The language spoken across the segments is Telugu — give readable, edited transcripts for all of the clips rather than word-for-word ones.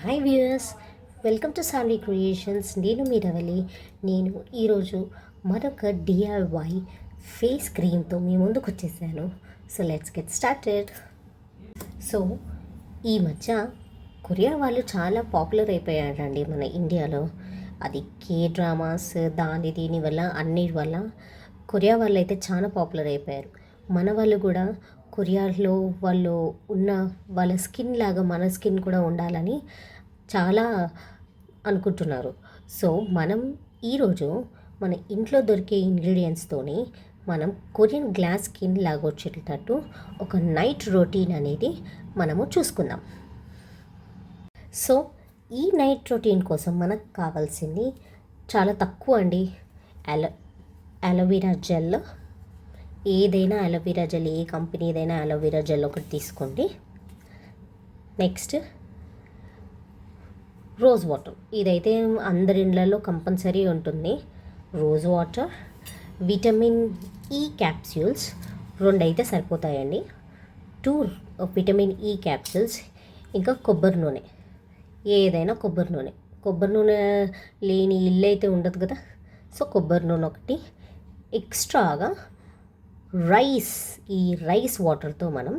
Hi viewers, welcome to Saanvi creations. నేను మీ రవలి. నేను ఈరోజు మరొక డిఐవై ఫేస్ క్రీమ్తో మీ ముందుకు వచ్చేసాను. So let's get started. So ఈ మధ్య కొరియా వాళ్ళు చాలా పాపులర్ అయిపోయారండి మన ఇండియాలో. అది కే డ్రామాస్ దీని వల్ల అన్నిటి వల్ల కొరియా వాళ్ళు అయితే చాలా పాపులర్ అయిపోయారు. మన వాళ్ళు కూడా కొరియాలో వాళ్ళు ఉన్న వాళ్ళ స్కిన్ లాగా మన స్కిన్ కూడా ఉండాలని చాలా అనుకుంటున్నారు. సో మనం ఈరోజు మన ఇంట్లో దొరికే ఇంగ్రీడియంట్స్తోని మనం కొరియన్ గ్లాస్ స్కిన్ లాగా వచ్చేటట్టు ఒక నైట్ రొటీన్ అనేది మనము చూసుకుందాం. సో ఈ నైట్ రొటీన్ కోసం మనకు కావాల్సింది చాలా తక్కువ అండి. అలోవెరా జెల్, ఏదైనా అలోవెరా జెల్, ఏ కంపెనీదైనా అలోవెరా జెల్ ఒకటి తీసుకోండి. నెక్స్ట్ రోజ్ వాటర్, ఇదైతే అందరి ఇళ్ళల్లో కంపల్సరీ ఉంటుంది. Rose water, vitamin E capsules 2 అయితే సరిపోతాయండి. 2 విటమిన్ ఈ క్యాప్సూల్స్, ఇంకా కొబ్బరి నూనె, ఏదైనా కొబ్బరి నూనె లేని ఇల్లు అయితే ఉండదు కదా. సో కొబ్బరి నూనె ఒకటి, ఎక్స్ట్రాగా ఈ రైస్ వాటర్తో మనం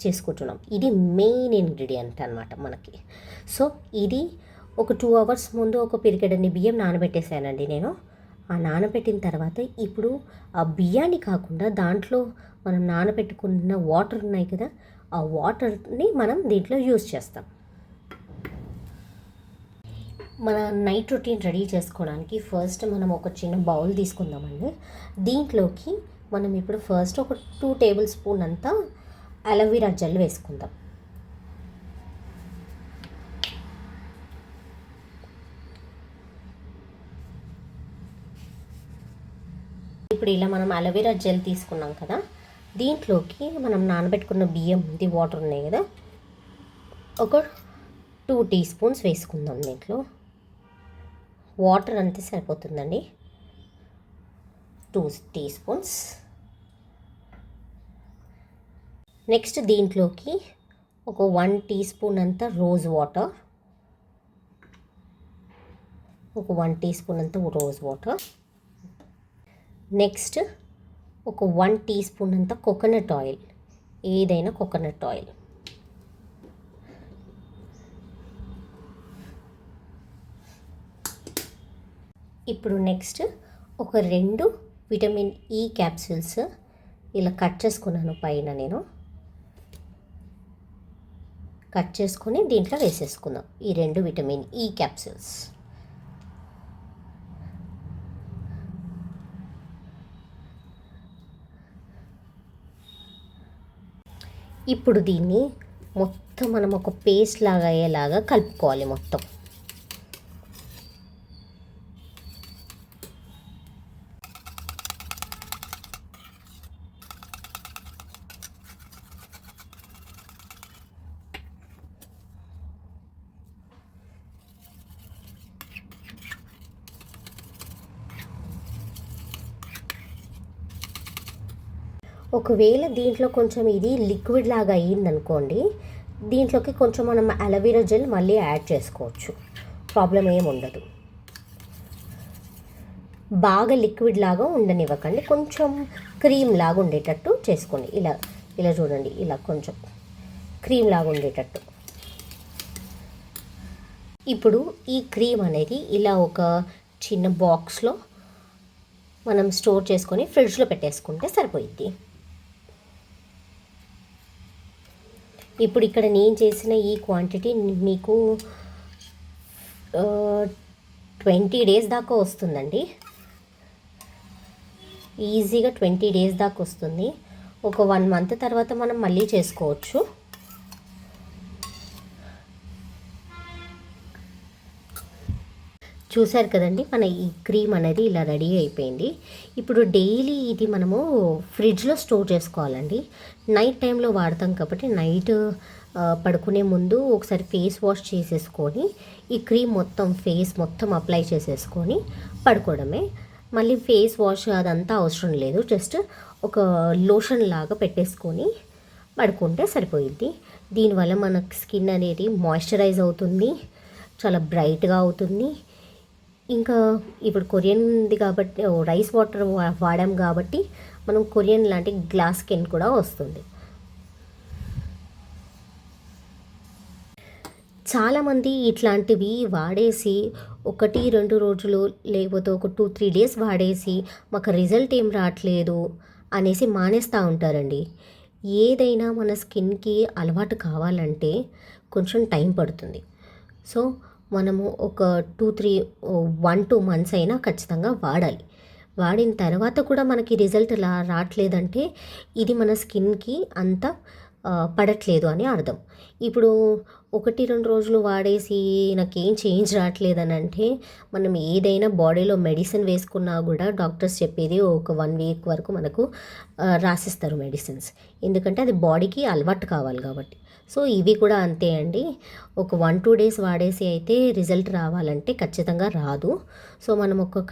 చేసుకుంటున్నాం. ఇది మెయిన్ ఇంగ్రీడియంట్ అనమాట మనకి. సో ఇది ఒక 2 అవర్స్ ముందు ఒక పిరికెడన్ని బియ్యం నానబెట్టేసానండి నేను. ఆ నానబెట్టిన తర్వాత ఇప్పుడు ఆ బియ్యాన్ని కాకుండా దాంట్లో మనం నానబెట్టుకున్న వాటర్ ఉన్నాయి కదా, ఆ వాటర్ని మనం దీంట్లో యూజ్ చేస్తాం. మన నైట్ రొటీన్ రెడీ చేసుకోవడానికి ఫస్ట్ మనం ఒక చిన్న బౌల్ తీసుకుందామండి. దీంట్లోకి మనం ఇప్పుడు ఫస్ట్ ఒక 2 టేబుల్ స్పూన్ అంతా అలోవెరా జెల్ వేసుకుందాం. ఇప్పుడు ఇలా మనం అలోవెరా జెల్ తీసుకున్నాం కదా, దీంట్లోకి మనం నానబెట్టుకున్న బియ్యంది వాటర్ ఉన్నాయి కదా, ఒక 2 టీ స్పూన్స్ వేసుకుందాం. దీంట్లో వాటర్ అంతే సరిపోతుందండి. 2 టీ స్పూన్స్. నెక్స్ట్ దీంట్లోకి ఒక 1 టీ స్పూన్ అంతా రోజ్ వాటర్, నెక్స్ట్ ఒక 1 టీ స్పూన్ అంతా కోకోనట్ ఆయిల్, ఏదైనా కోకోనట్ ఆయిల్. ఇప్పుడు నెక్స్ట్ ఒక 2 విటమిన్ ఈ క్యాప్సూల్స్ ఇలా కట్ చేసుకున్నాను. పైన నేను కట్ చేసుకొని దీంట్లో వేసేసుకుందాం ఈ 2 విటమిన్ ఈ క్యాప్సూల్స్. ఇప్పుడు దీన్ని మొత్తం మనం ఒక పేస్ట్ లాగా అయ్యేలాగా కలుపుకోవాలి మొత్తం. ఒకవేళ దీంట్లో కొంచెం ఇది లిక్విడ్ లాగా అయ్యిందనుకోండి, దీంట్లోకి కొంచెం మనం అలోవెరా జెల్ మళ్ళీ యాడ్ చేసుకోవచ్చు, ప్రాబ్లం ఏమి ఉండదు. బాగా లిక్విడ్ లాగా ఉండనివ్వకండి, కొంచెం క్రీమ్ లాగా ఉండేటట్టు చేసుకోండి. ఇలా చూడండి, ఇలా కొంచెం క్రీమ్ లాగా ఉండేటట్టు. ఇప్పుడు ఈ క్రీమ్ అనేది ఇలా ఒక చిన్న బాక్స్లో మనం స్టోర్ చేసుకొని ఫ్రిడ్జ్లో పెట్టేసుకుంటే సరిపోయిద్ది. ఇప్పుడు ఇక్కడ నేను చేసిన ఈ క్వాంటిటీ మీకు 20 డేస్ దాకా వస్తుందండి. ఈజీగా 20 డేస్ దాకా వస్తుంది. ఒక 1 మంత్ తర్వాత మనం మళ్ళీ చేసుకోవచ్చు. చూసారు కదండి, మన ఈ క్రీమ్ అనేది ఇలా రెడీ అయిపోయింది. ఇప్పుడు డైలీ ఇది మనము ఫ్రిడ్జ్లో స్టోర్ చేసుకోవాలండి. నైట్ టైంలో వాడతాం కాబట్టి నైట్ పడుకునే ముందు ఒకసారి ఫేస్ వాష్ చేసేసుకొని ఈ క్రీమ్ మొత్తం ఫేస్ మొత్తం అప్లై చేసేసుకొని పడుకోవడమే. మళ్ళీ ఫేస్ వాష్ అదంతా అవసరం లేదు, జస్ట్ ఒక లోషన్ లాగా పెట్టేసుకొని పడుకుంటే సరిపోయిద్ది. దీనివల్ల మన స్కిన్ అనేది మాయిశ్చరైజ్ అవుతుంది, చాలా బ్రైట్గా అవుతుంది. ఇంకా ఇప్పుడు కొరియన్ది కాబట్టి రైస్ వాటర్ వాడాం కాబట్టి మనం కొరియన్ లాంటి గ్లాస్ స్కిన్ కూడా వస్తుంది. చాలామంది ఇట్లాంటివి వాడేసి 1-2 రోజులు లేకపోతే ఒక 2-3 డేస్ వాడేసి మాకు రిజల్ట్ ఏం రావట్లేదు అనేసి మానేస్తూ ఉంటారండి. ఏదైనా మన స్కిన్కి అలవాటు కావాలంటే కొంచెం టైం పడుతుంది. సో మనము ఒక 1-2 మంత్స్ అయినా ఖచ్చితంగా వాడాలి. వాడిన తర్వాత కూడా మనకి రిజల్ట్ రావట్లేదంటే ఇది మన స్కిన్కి అంత పడట్లేదు అని అర్థం. ఇప్పుడు 1-2 రోజులు వాడేసి నాకేం చేంజ్ రావట్లేదని అంటే మనం ఏదైనా బాడీలో మెడిసిన్ వేసుకున్నా కూడా డాక్టర్స్ చెప్పేది ఒక 1 వీక్ వరకు మనకు రాసిస్తారు మెడిసిన్స్. ఎందుకంటే అది బాడీకి అలవాటు కావాలి కాబట్టి. సో ఇవి కూడా అంతే అండి. ఒక 1-2 డేస్ వాడేసి అయితే రిజల్ట్ రావాలంటే ఖచ్చితంగా రాదు. సో మనం ఒక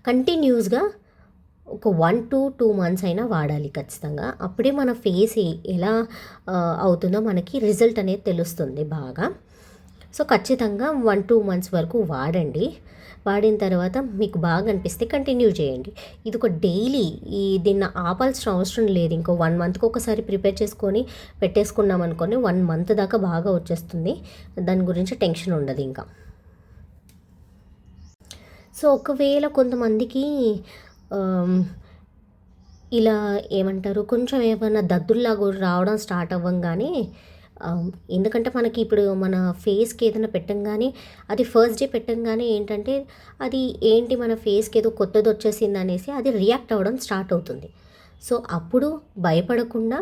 కంటిన్యూస్గా ఒక 1-2 మంత్స్ అయినా వాడాలి ఖచ్చితంగా. అప్పుడే మన ఫేస్ ఎలా అవుతుందో మనకి రిజల్ట్ అనేది తెలుస్తుంది బాగా. సో ఖచ్చితంగా 1-2 మంత్స్ వరకు వాడండి. వాడిన తర్వాత మీకు బాగా అనిపిస్తే కంటిన్యూ చేయండి. ఇది ఒక డైలీ దీన్ని ఆపాల్సిన అవసరం లేదు. ఇంకో 1 మంత్కి ఒకసారి ప్రిపేర్ చేసుకొని పెట్టేసుకున్నాం అనుకోని 1 మంత్ దాకా బాగా వచ్చేస్తుంది. దాని గురించి టెన్షన్ ఉండదు ఇంకా. సో ఒకవేళ కొంతమందికి ఇలా ఏమంటారు కొంచెం ఏమైనా దద్దుల్లాగా రావడం స్టార్ట్ అవ్వంగానే ఎందుకంటే మనకి ఇప్పుడు మన ఫేస్కి ఏదైనా పెట్టంగానే అది ఫస్ట్ డే పెట్టంగానే ఏంటంటే అది ఏంటి మన ఫేస్కి ఏదో కొత్తది వచ్చేసింది అనేసి అది రియాక్ట్ అవ్వడం స్టార్ట్ అవుతుంది. సో అప్పుడు భయపడకుండా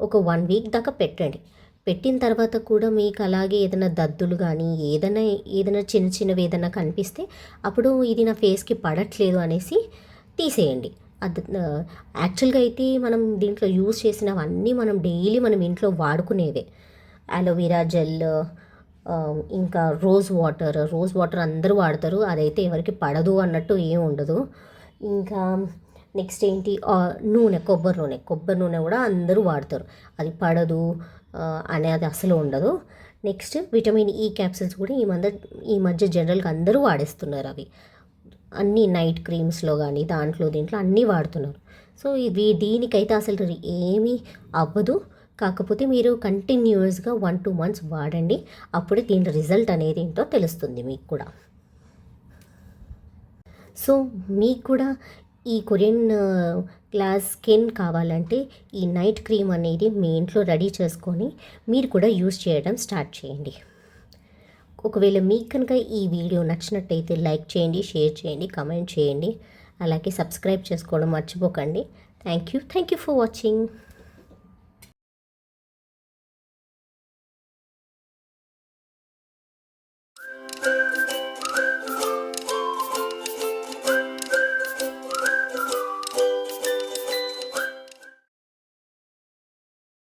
ఒక 1 వీక్ దాకా పెట్టండి. పెట్టిన తర్వాత కూడా మీకు అలాగే ఏదైనా దద్దులు కానీ ఏదైనా చిన్న చిన్నవి ఏదైనా కనిపిస్తే అప్పుడు ఇది నా ఫేస్కి పడట్లేదు అనేసి తీసేయండి. అది యాక్చువల్గా అయితే మనం దీంట్లో యూజ్ చేసినవన్నీ మనం డైలీ మనం ఇంట్లో వాడుకునేవే. అలోవెరా జెల్, ఇంకా రోజ్ వాటర్ అందరూ వాడతారు. అదైతే ఎవరికి పడదు అన్నట్టు ఏం ఉండదు. ఇంకా నెక్స్ట్ ఏంటి కొబ్బరి నూనె కూడా అందరూ వాడతారు. అది పడదు అనేది అసలు ఉండదు. నెక్స్ట్ విటమిన్ ఈ క్యాప్సిల్స్ కూడా ఈ మధ్య జనరల్గా అందరూ వాడేస్తున్నారు. అవి అన్నీ నైట్ క్రీమ్స్లో కానీ దీంట్లో అన్నీ వాడుతున్నారు. సో దీనికైతే అసలు ఏమీ అవ్వదు. కాకపోతే మీరు కంటిన్యూస్గా 1-2 మంత్స్ వాడండి. అప్పుడే దీని రిజల్ట్ అనేది ఏంటో తెలుస్తుంది మీకు కూడా. సో మీకు కూడా ఈ కొరియన్ గ్లాస్ స్కిన్ కావాలంటే ఈ నైట్ క్రీమ్ అనేది మీ ఇంట్లో రెడీ చేసుకొని మీరు కూడా యూస్ చేయడం స్టార్ట్ చేయండి. ఒకవేళ మీకు కనుక ఈ వీడియో నచ్చినట్టయితే లైక్ చేయండి, షేర్ చేయండి, కామెంట్ చేయండి. అలాగే సబ్స్క్రైబ్ చేసుకోవడం మర్చిపోకండి. Thank you for watching.